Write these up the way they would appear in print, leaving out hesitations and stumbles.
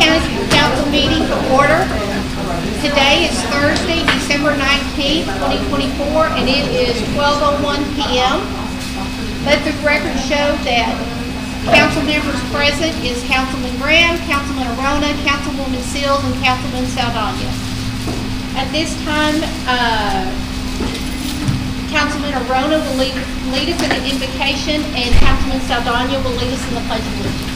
County Council meeting to order. Today is Thursday, December 19th, 2024, and it is 12:01 p.m. Let the record show that council members present is Councilman Graham, Councilman Arona, Councilwoman Sills, and Councilman Saldana. At this time, Councilman Arona will lead us in an invocation, and Councilman Saldana will lead us in the Pledge of Allegiance.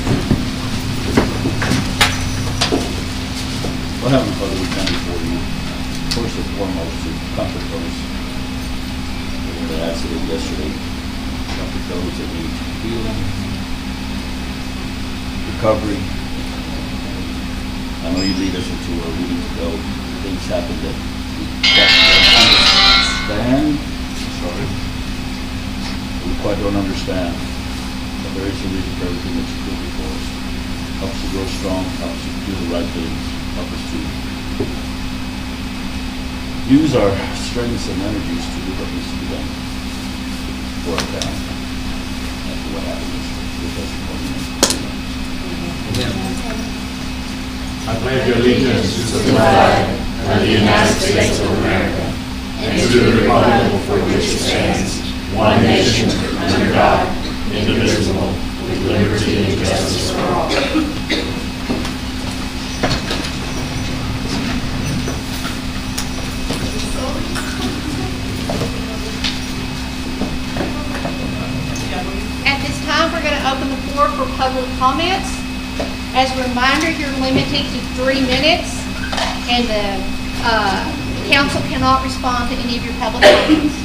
Well, Heavenly Father, we come before you, first and foremost, to comfort those that were in the accident yesterday, comfort those that need healing, recovery. I know you lead us into where we need to go. Things happen that we understand. We quite don't understand, but there is a reason for everything that you do before us. Help us to grow strong, help us to do the right things, help us to use our strengths and energies to do what needs to be done for our town and for what happens with us. Amen. I pledge allegiance to the flag of the United States of America and to the republic for which it stands, one nation, under God, indivisible, with liberty and justice for all. At this time, we're going to open the floor for public comments. As a reminder, you're limited to 3 minutes, and the council cannot respond to any of your public comments.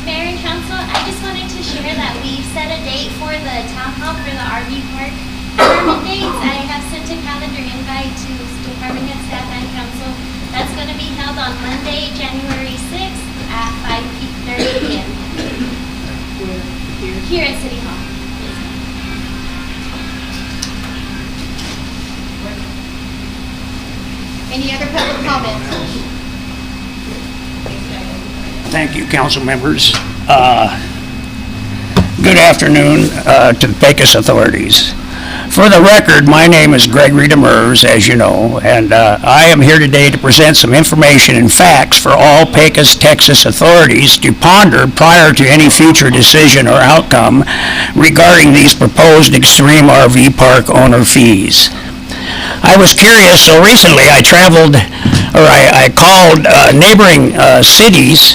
Mayor and Council, I just wanted to share that we set a date for the town hall for the RV park department dates. I have sent a calendar invite to department head, staff, and council. That's going to be held on Monday, January 6th at 5:30 p.m. Here at City Hall. Any other public comments? Thank you, council members. Good afternoon to the Pecos authorities. For the record, my name is Gregory Demers, as you know, and I am here today to present some information and facts for all Pecos, Texas authorities to ponder prior to any future decision or outcome regarding these proposed extreme RV park owner fees. I was curious, so recently I called neighboring cities,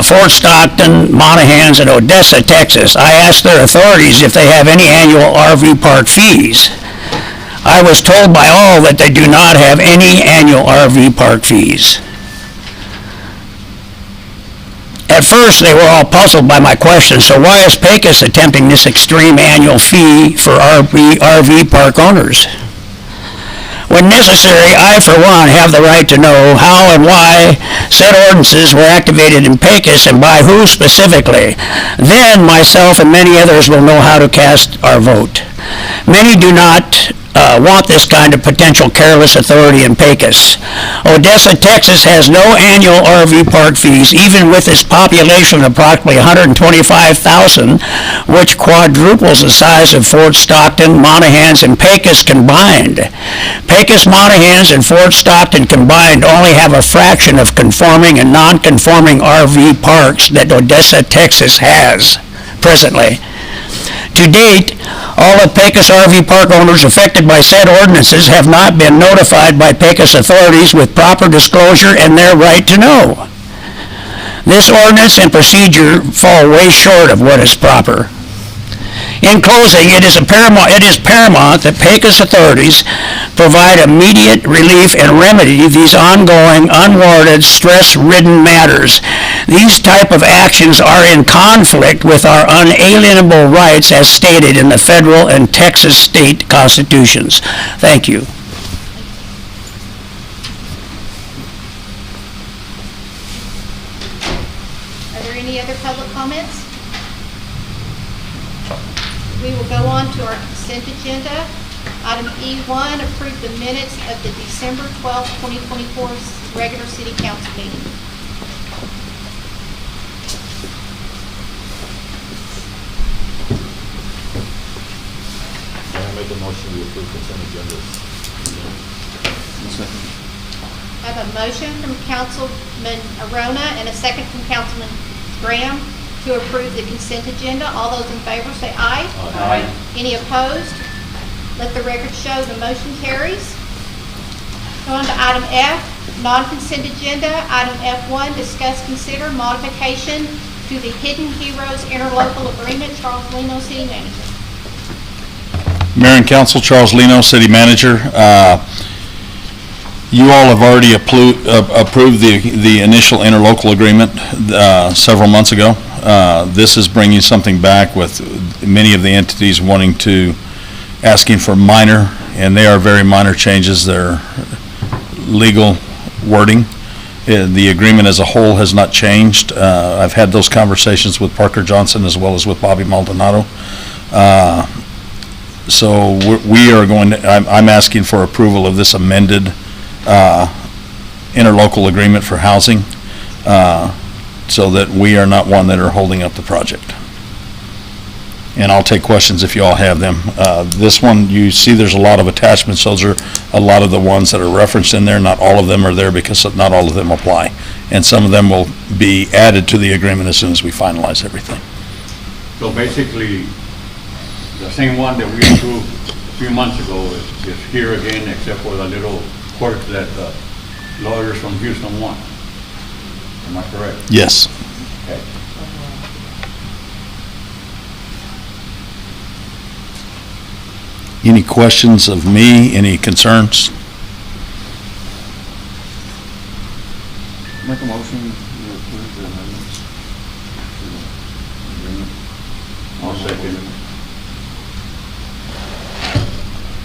Fort Stockton, Monahans, and Odessa, Texas. I asked their authorities if they have any annual RV park fees. I was told by all that they do not have any annual RV park fees. At first, they were all puzzled by my question, so why is Pecos attempting this extreme annual fee for RV park owners? When necessary, I, for one, have the right to know how and why said ordinances were activated in Pecos and by who specifically. Then myself and many others will know how to cast our vote. Many do not want this kind of potential careless authority in Pecos. Odessa, Texas has no annual RV park fees, even with its population of approximately 125,000, which quadruples the size of Fort Stockton, Monahans, and Pecos combined. Pecos, Monahans, and Fort Stockton combined only have a fraction of conforming and non-conforming RV parks that Odessa, Texas has presently. To date, all of Pecos RV park owners affected by said ordinances have not been notified by Pecos authorities with proper disclosure and their right to know. This ordinance and procedure fall way short of what is proper. In closing, it is paramount that Pecos authorities provide immediate relief and remedy these ongoing, unwarranted, stress-ridden matters. These type of actions are in conflict with our unalienable rights as stated in the federal and Texas state constitutions. Thank you. Are there any other public comments? We will go on to our consent agenda. Item E1, approve the minutes of the December 12th, 2024 regular city council meeting. Can I make a motion to approve consent agenda? I have a motion from Councilman Arona and a second from Councilman Graham to approve the consent agenda. All those in favor say aye. Aye. Any opposed? Let the record show the motion carries. Go on to item F, non-consent agenda. Item F1, discuss, consider modification to the Hidden Heroes interlocal agreement. Charles Leno, City Manager. Mayor and Council, Charles Leno, City Manager. You all have already approved the initial interlocal agreement several months ago. This is bringing something back with many of the entities asking for minor, and they are very minor changes. They're legal wording. The agreement as a whole has not changed. I've had those conversations with Parker Johnson as well as with Bobby Maldonado. So we are going to, I'm asking for approval of this amended interlocal agreement for housing, so that we are not one that are holding up the project. And I'll take questions if you all have them. This one, you see there's a lot of attachments. Those are a lot of the ones that are referenced in there. Not all of them are there because not all of them apply. And some of them will be added to the agreement as soon as we finalize everything. So basically, the same one that we approved a few months ago is here again, except for the little quirk that the lawyers from Houston want. Am I correct? Yes. Okay. Any questions of me? Any concerns? Make a motion to approve the amendments to the agreement. I'll second it.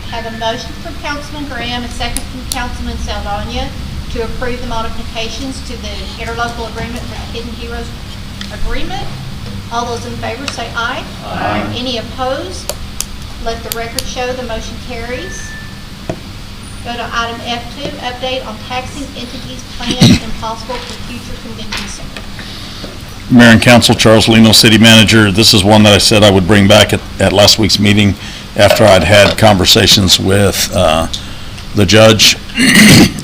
I have a motion from Councilman Graham, a second from Councilman Saldana to approve the modifications to the interlocal agreement for the Hidden Heroes agreement. All those in favor say aye. Aye. Any opposed? Let the record show the motion carries. Go to item F2, update on taxing entities plans and possible for future convention center. Mayor and Council, Charles Leno, City Manager. This is one that I said I would bring back at last week's meeting after I'd had conversations with the judge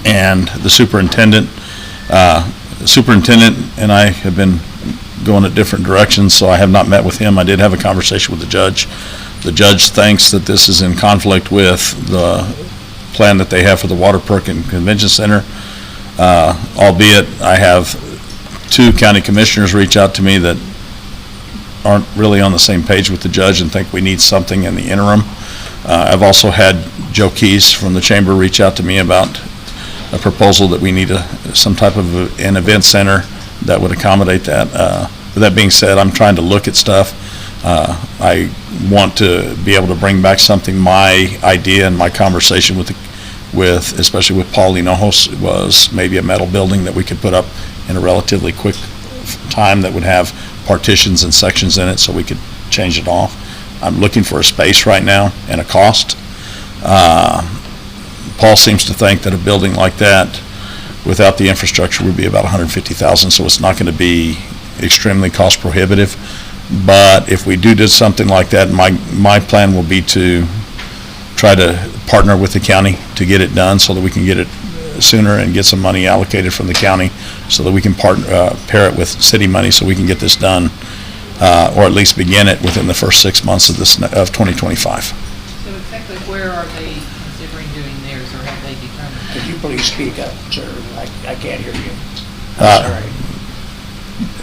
and the superintendent. Superintendent and I have been going at different directions, so I have not met with him. I did have a conversation with the judge. The judge thinks that this is in conflict with the plan that they have for the Water Park and Convention Center, albeit I have 2 county commissioners reach out to me that aren't really on the same page with the judge and think we need something in the interim. I've also had Joe Keys from the chamber reach out to me about a proposal that we need some type of an event center that would accommodate that. With that being said, I'm trying to look at stuff. I want to be able to bring back something. My idea and my conversation with especially with Paul Hinojos was maybe a metal building that we could put up in a relatively quick time that would have partitions and sections in it so we could change it off. I'm looking for a space right now and a cost. Paul seems to think that a building like that without the infrastructure would be about $150,000, so it's not going to be extremely cost prohibitive. But if we do something like that, my plan will be to try to partner with the county to get it done so that we can get it sooner and get some money allocated from the county so that we can pair it with city money so we can get this done, or at least begin it within the first 6 months of 2025. So exactly where are they considering doing theirs, or have they determined? Could you please speak up, sir? I can't hear you. Uh, Sorry.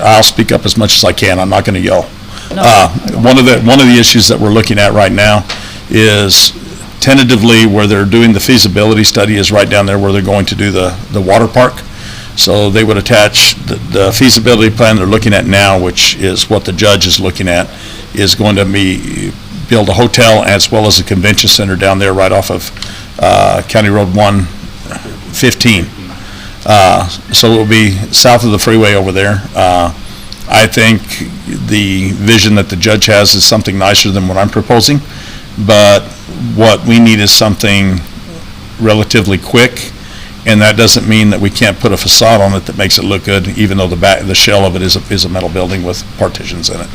I'll speak up as much as I can. I'm not going to yell. No. One of the issues that we're looking at right now is tentatively where they're doing the feasibility study is right down there where they're going to do the water park. So they would attach the feasibility plan they're looking at now, which is what the judge is looking at, is going to be build a hotel as well as a convention center down there right off of County Road 115. So it will be south of the freeway over there. I think the vision that the judge has is something nicer than what I'm proposing, but what we need is something relatively quick, and that doesn't mean that we can't put a facade on it that makes it look good, even though the shell of it is a metal building with partitions in it.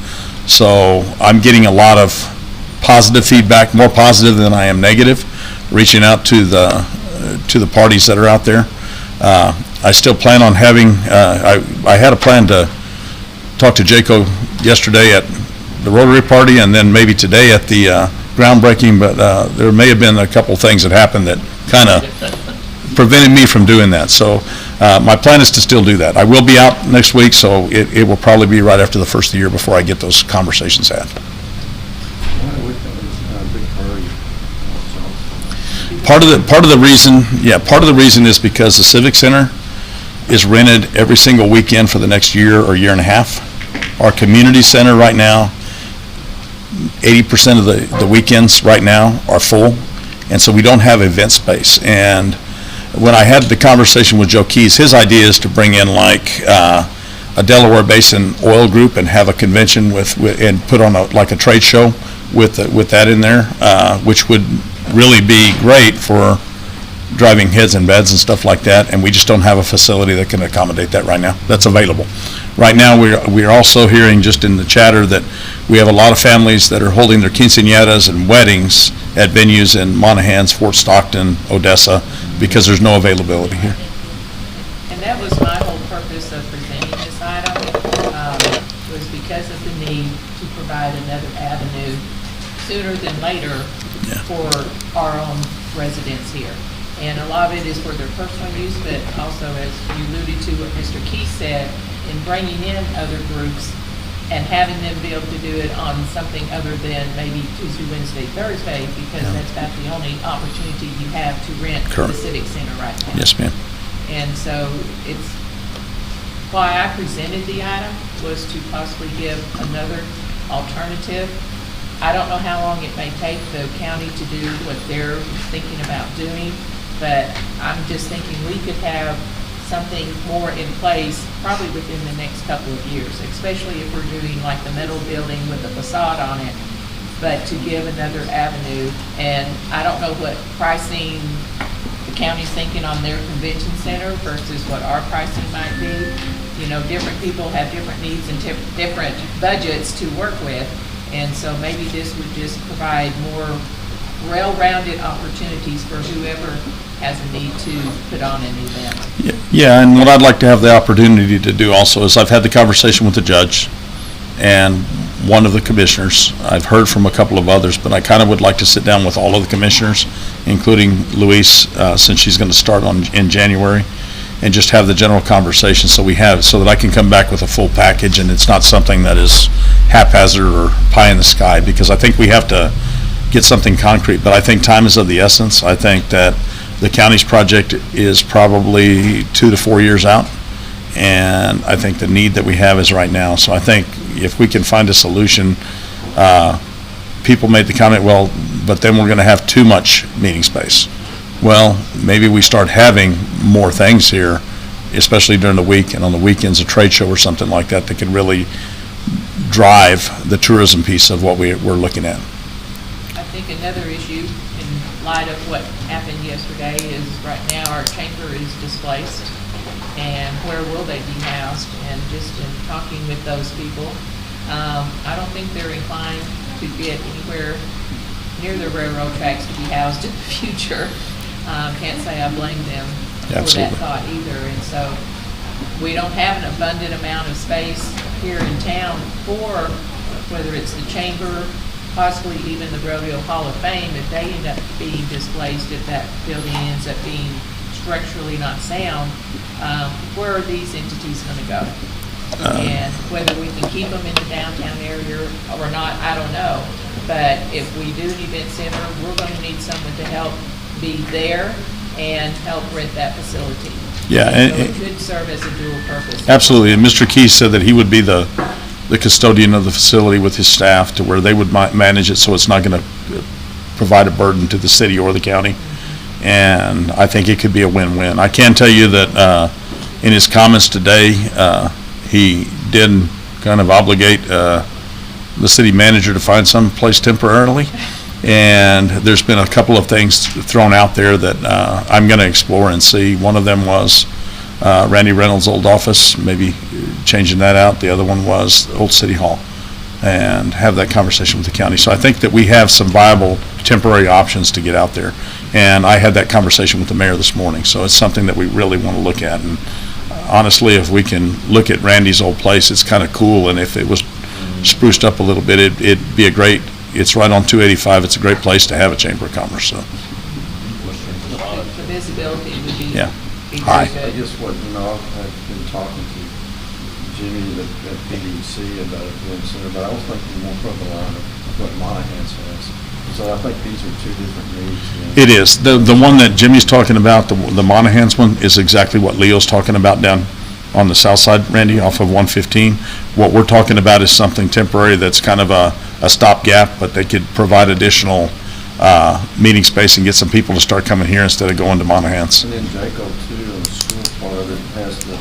So I'm getting a lot of positive feedback, more positive than I am negative, reaching out to the to the parties that are out there. I still plan on having, I had a plan to talk to Jaco yesterday at the Rotary Party and then maybe today at the groundbreaking, but there may have been a couple things that happened that kind of prevented me from doing that. So my plan is to still do that. I will be out next week, so it will probably be right after the first of the year before I get those conversations had. Part of the reason is because the Civic Center is rented every single weekend for the next year or year and a half. Our community center right now, 80% of the weekends right now are full, and so we don't have event space. And when I had the conversation with Joe Keys, his idea is to bring in like a Delaware Basin oil group and have a convention and put on like a trade show with that in there, which would really be great for driving heads and beds and stuff like that, and we just don't have a facility that can accommodate that right now. That's available. Right now, we're also hearing just in the chatter that we have a lot of families that are holding their quinceañeras and weddings at venues in Monahans, Fort Stockton, Odessa, because there's no availability here. And that was my whole purpose of presenting this item, was because of the need to provide another avenue sooner than later for our own residents here. And a lot of it is for their personal use, but also, as you alluded to what Mr. Keith said, in bringing in other groups and having them be able to do it on something other than maybe Tuesday, Wednesday, Thursday, because that's about the only opportunity you have to rent the Civic Center right now. Yes, ma'am. And so it's why I presented the item, was to possibly give another alternative. I don't know how long it may take the county to do what they're thinking about doing, but I'm just thinking we could have something more in place probably within the next couple of years, especially if we're doing like the metal building with a facade on it, but to give another avenue. And I don't know what pricing the county's thinking on their convention center versus what our pricing might be. You know, different people have different needs and different budgets to work with. And so maybe this would just provide more well-rounded opportunities for whoever has a need to put on an event. Yeah, and what I'd like to have the opportunity to do also is I've had the conversation with the judge and one of the commissioners. I've heard from a couple of others, but I kind of would like to sit down with all of the commissioners, including Louise, since she's going to start in January, and just have the general conversation so that I can come back with a full package and it's not something that is haphazard or pie in the sky, because I think we have to get something concrete. But I think time is of the essence. I think that the county's project is probably 2 to 4 years out, and I think the need that we have is right now. So I think if we can find a solution, people made the comment, well, but then we're going to have too much meeting space. Well, maybe we start having more things here, especially during the week and on the weekends, a trade show or something like that that can really drive the tourism piece of what we're looking at. I think another issue in light of what happened yesterday is right now our chamber is displaced, and where will they be housed? And just in talking with those people, I don't think they're inclined to get anywhere near the railroad tracks to be housed in the future. Can't say I blame them for that thought either. And so we don't have an abundant amount of space here in town for whether it's the chamber, possibly even the Rodeo Hall of Fame, if they end up being displaced, if that building ends up being structurally not sound, where are these entities going to go? And whether we can keep them in the downtown area or not, I don't know. But if we do an event center, we're going to need someone to help be there and help rent that facility. Yeah, and so it could serve as a dual purpose. Absolutely. And Mr. Keys said that he would be the custodian of the facility with his staff, to where they would manage it so it's not going to provide a burden to the city or the county. And I think it could be a win-win. I can tell you that in his comments today, he did kind of obligate the city manager to find some place temporarily. And there's been a couple of things thrown out there that I'm going to explore and see. One of them was Randy Reynolds' old office, maybe changing that out. The other one was Old City Hall, and have that conversation with the county. So I think that we have some viable temporary options to get out there. And I had that conversation with the mayor this morning, so it's something that we really want to look at. And honestly, if we can look at Randy's old place, it's kind of cool, and if it was spruced up a little bit, it'd be a great, it's right on 285, it's a great place to have a Chamber of Commerce, so. The visibility would be. Yeah. be Hi. very I good. just what, I've been talking to Jimmy at PDC about it doing sooner, but I was thinking more from the line of what Monahan's has. So I think these are two different needs. It is. The one that Jimmy's talking about, the Monahan's one, is exactly what Leo's talking about down on the south side, Randy, off of 115. What we're talking about is something temporary that's kind of a stopgap, but they could provide additional meeting space and get some people to start coming here instead of going to Monahan's. And then Jaco too, on the school part of it has the,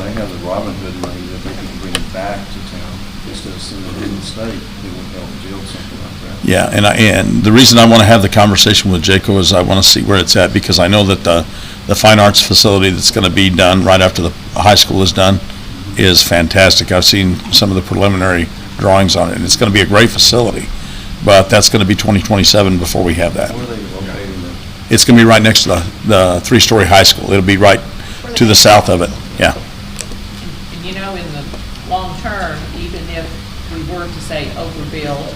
they have the Robin Hood money that they can bring back to town instead of sending it in the state. It would help build something like that. Yeah, and the reason I want to have the conversation with Jaco is I want to see where it's at, because I know that the fine arts facility that's going to be done right after the high school is done is fantastic. I've seen some of the preliminary drawings on it, and it's going to be a great facility, but that's going to be 2027 before we have that. Where are they locating them? It's going to be right next to the three-story high school. It'll be right to the south of it, yeah. And in the long term, even if we were to say overbuild,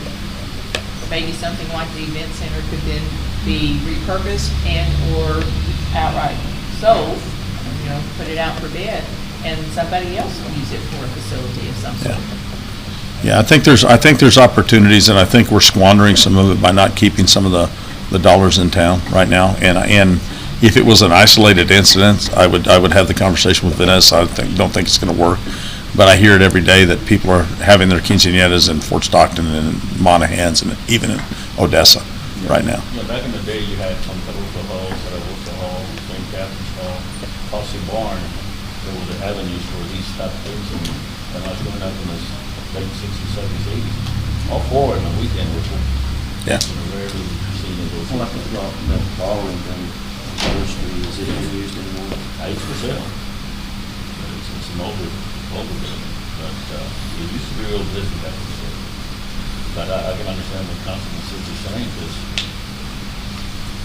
maybe something like the event center could then be repurposed and/or outright sold, put it out for bid, and somebody else will use it for a facility of some sort. Yeah, I think there's opportunities, and I think we're squandering some of it by not keeping some of the dollars in town right now. And if it was an isolated incident, I would have the conversation with Vanessa. I don't think it's going to work. But I hear it every day that people are having their quinceañeras in Fort Stockton and Monahan's and even in Odessa right now. Yeah, back in the day, you had some Caruso Hall, Zaragoza Hall, St. Catherine's Hall, Posse Barn. There were the avenues for these type of things, and I was growing up in the late 60s, 70s, 80s. All four on the weekend were full. Yeah. Rarely seen in those. Well, I think that ballroom thing, Water Street, is it used anymore? It's for sale. It's an older building, but it used to be real busy back in the day. But I can understand what Councilman Sid's is saying, because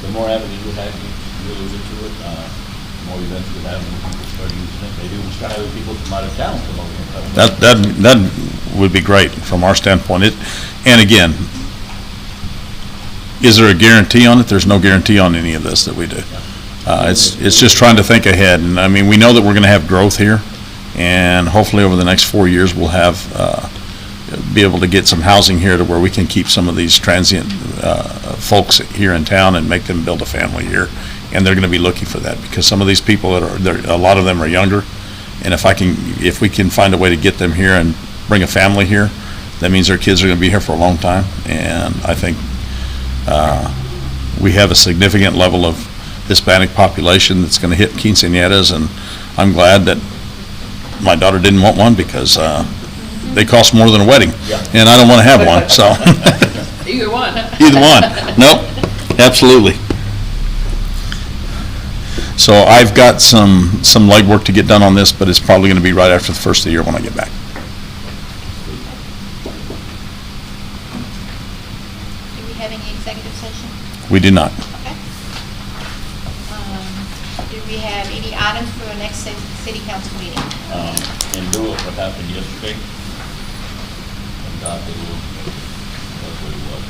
the more avenues you have, you lose into it, the more events you have, and people start using it. Maybe we'll start having people from out of town come over here. That would be great from our standpoint. And again, is there a guarantee on it? There's no guarantee on any of this that we do. It's just trying to think ahead. And I mean, we know that we're going to have growth here, and hopefully over the next 4 years we'll have be able to get some housing here to where we can keep some of these transient folks here in town and make them build a family here. And they're going to be looking for that, because some of these people a lot of them are younger, and if we can find a way to get them here and bring a family here, that means their kids are going to be here for a long time. And I think we have a significant level of Hispanic population that's going to hit quinceañeras, and I'm glad that my daughter didn't want one, because they cost more than a wedding, and I don't want to have one, so. Either one. Either one. Nope, absolutely. So I've got some legwork to get done on this, but it's probably going to be right after the first of the year when I get back. Do we have any executive session? We do not. Okay. Do we have any items for the next city council meeting? In lieu of what happened yesterday, and God, that's what it was.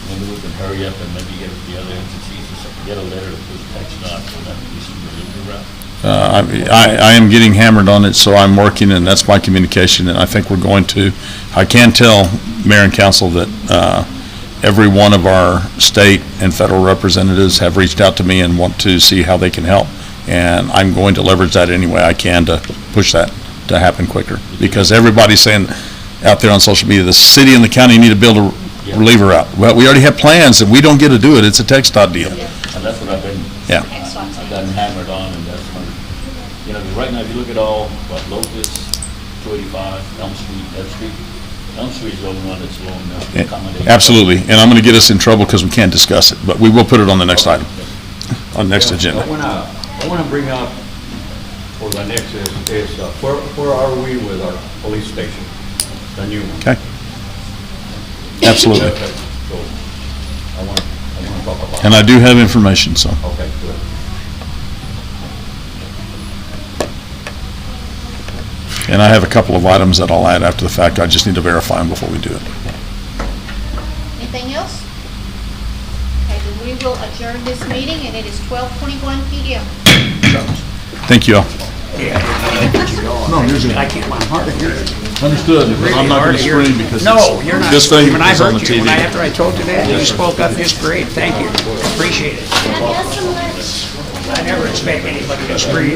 Maybe we can hurry up and maybe get the other entities to get a letter to push text off so that we see the delivery route. I am getting hammered on it, so I'm working, and that's my communication, and I think we're going to. I can tell Mayor and Council that every one of our state and federal representatives have reached out to me and want to see how they can help, and I'm going to leverage that any way I can to push that to happen quicker, because everybody's saying out there on social media, the city and the county need to build a reliever route. Well, we already have plans, and we don't get to do it. It's a TxDOT deal. And that's what I've been, Yeah. I've gotten hammered on, and that's when, right now, if you look at all, Locust, 285, Elm Street, F Street, Elm Street is the only one that's low enough to accommodate. Absolutely, and I'm going to get us in trouble because we can't discuss it, but we will put it on the next item, on the next agenda. I want to bring up, for the next is where are we with our police station, the new one? Okay. Absolutely. So I want to blah, blah, blah. And I do have information, so. Okay, good. And I have a couple of items that I'll add after the fact. I just need to verify them before we do it. Anything else? Okay, then we will adjourn this meeting, and it is 12:21 PM. Thank you all. No, you're good. I can't, my heart of yours. Understood. I'm not going to scream because No, you're not. this thing When I is on the heard you, TV. after I told you that, you spoke up just great. Thank you. Appreciate it. Have you had some lunch? I never expect anybody to scream.